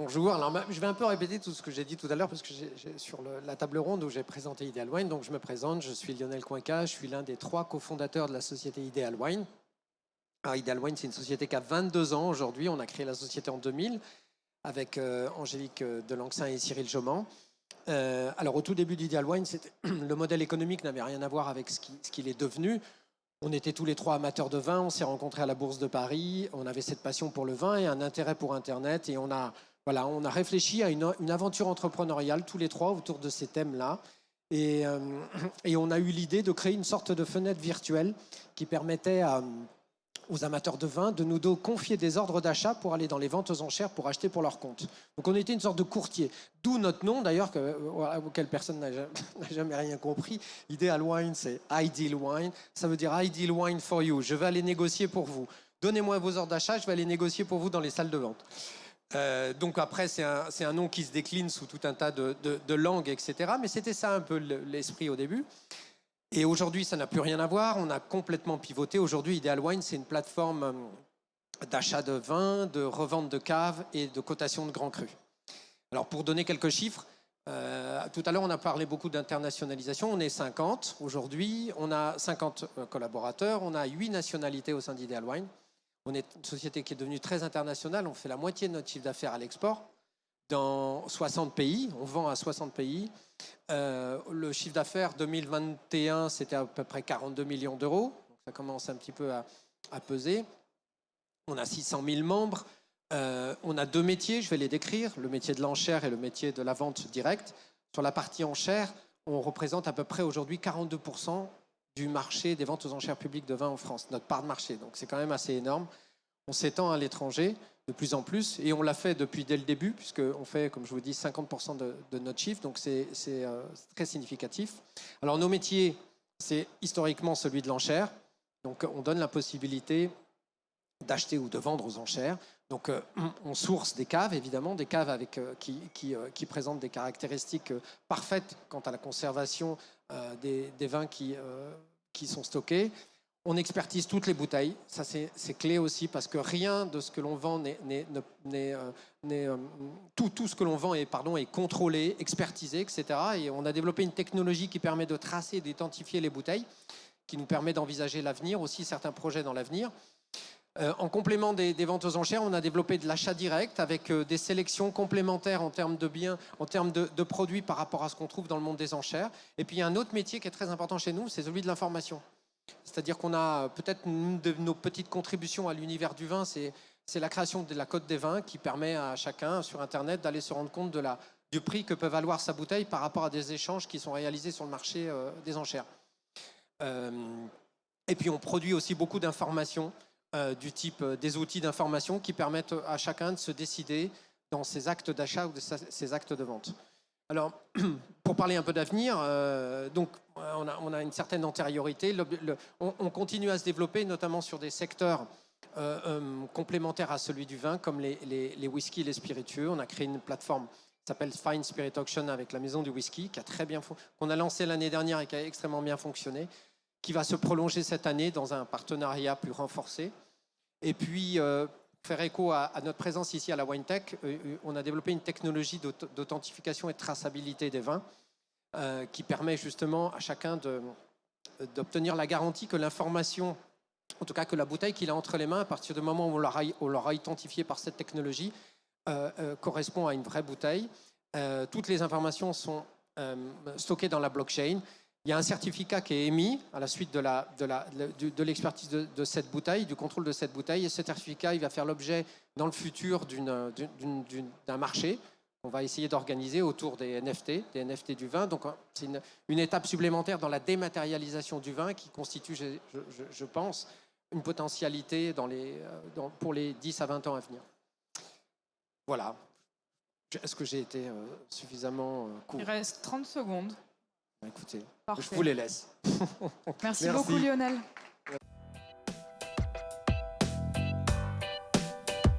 Bonjour. Alors, je vais un peu répéter tout ce que j'ai dit tout à l'heure parce que sur la table ronde où j'ai présenté Ideal Wine, donc je me présente, je suis Lionel Coinca, je suis l'un des 3 cofondateurs de la société Ideal Wine. Alors, Ideal Wine, c'est une société qui a 22 ans aujourd'hui. On a créé la société en 2000 avec Angélique Delancin et Cyril Joman. Alors, au tout début d'Ideal Wine, le modèle économique n'avait rien à voir avec ce qu'il est devenu. On était tous les 3 amateurs de vin, on s'est rencontrés à la Bourse de Paris, on avait cette passion pour le vin et un intérêt pour Internet et on a réfléchi à une aventure entrepreneuriale tous les 3 autour de ces thèmes-là et on a eu l'idée de créer une sorte de fenêtre virtuelle qui permettait aux amateurs de vin de nous confier des ordres d'achat pour aller dans les ventes aux enchères pour acheter pour leur compte. Donc on était une sorte de courtier. D'où notre nom d'ailleurs, auquel personne n'a jamais rien compris. Ideal Wine, c'est Ideal Wine. Ça veut dire Ideal Wine for you. Je vais aller négocier pour vous. Donnez-moi vos ordres d'achat, je vais aller négocier pour vous dans les salles de vente. Donc après, c'est un nom qui se décline sous tout un tas de langues, etc. Mais c'était ça un peu l'esprit au début. Et aujourd'hui, ça n'a plus rien à voir. On a complètement pivoté. Aujourd'hui, Ideal Wine, c'est une plateforme d'achat de vin, de revente de caves et de cotation de grands crus. Alors, pour donner quelques chiffres, tout à l'heure, on a parlé beaucoup d'internationalisation. On est 50 aujourd'hui. On a 50 collaborateurs. On a 8 nationalités au sein d'Ideal Wine. On est une société qui est devenue très internationale. On fait la moitié de notre chiffre d'affaires à l'export dans 60 pays. On vend à 60 pays. Le chiffre d'affaires 2021, c'était à peu près 42 millions d'euros. Donc ça commence un petit peu à peser. On a 600 000 membres. On a 2 métiers, je vais les décrire, le métier de l'enchère et le métier de la vente directe. Sur la partie enchère, on représente à peu près aujourd'hui 42% du marché des ventes aux enchères publiques de vin en France, notre part de marché. Donc c'est quand même assez énorme. On s'étend à l'étranger de plus en plus et on l'a fait depuis dès le début puisqu'on fait, comme je vous dis, 50% de notre chiffre, donc c'est très significatif. Alors nos métiers, c'est historiquement celui de l'enchère, donc on donne la possibilité d'acheter ou de vendre aux enchères. Donc on source des caves, évidemment, des caves qui présentent des caractéristiques parfaites quant à la conservation des vins qui sont stockés. On expertise toutes les bouteilles, ça c'est clé aussi parce que rien de ce que l'on vend tout ce que l'on vend est contrôlé, expertisé, etc. Et on a développé une technologie qui permet de tracer, d'identifier les bouteilles, qui nous permet d'envisager l'avenir, aussi certains projets dans l'avenir. En complément des ventes aux enchères, on a développé de l'achat direct avec des sélections complémentaires en termes de biens, en termes de produits par rapport à ce qu'on trouve dans le monde des enchères. Et puis il y a un autre métier qui est très important chez nous, c'est celui de l'information. C'est-à-dire qu'on a peut-être une de nos petites contributions à l'univers du vin, c'est la création de la cote des vins qui permet à chacun sur Internet d'aller se rendre compte du prix que peut valoir sa bouteille par rapport à des échanges qui sont réalisés sur le marché des enchères. Et puis on produit aussi beaucoup d'informations du type des outils d'information qui permettent à chacun de se décider dans ses actes d'achat ou ses actes de vente. Alors, pour parler un peu d'avenir, donc on a une certaine antériorité. On continue à se développer, notamment sur des secteurs complémentaires à celui du vin, comme les whiskies et les spiritueux. On a créé une plateforme qui s'appelle Fine Spirit Auction avec la Maison du Whisky, qu'on a lancé l'année dernière et qui a extrêmement bien fonctionné, qui va se prolonger cette année dans un partenariat plus renforcé. Et puis, faire écho à notre présence ici à la WineTech, on a développé une technologie d'authentification et de traçabilité des vins qui permet justement à chacun d'obtenir la garantie que l'information, en tout cas que la bouteille qu'il a entre les mains, à partir du moment où on l'aura identifiée par cette technologie, correspond à une vraie bouteille. Toutes les informations sont stockées dans la blockchain. Il y a un certificat qui est émis à la suite de l'expertise de cette bouteille, du contrôle de cette bouteille. Et ce certificat, il va faire l'objet dans le futur d'un marché qu'on va essayer d'organiser autour des NFT du vin. Donc c'est une étape supplémentaire dans la dématérialisation du vin qui constitue, je pense, une potentialité pour les 10 à 20 ans à venir. Voilà. Est-ce que j'ai été suffisamment court ? Il reste 30 secondes. Écoutez, parfait. Je vous les laisse. Merci beaucoup Lionel.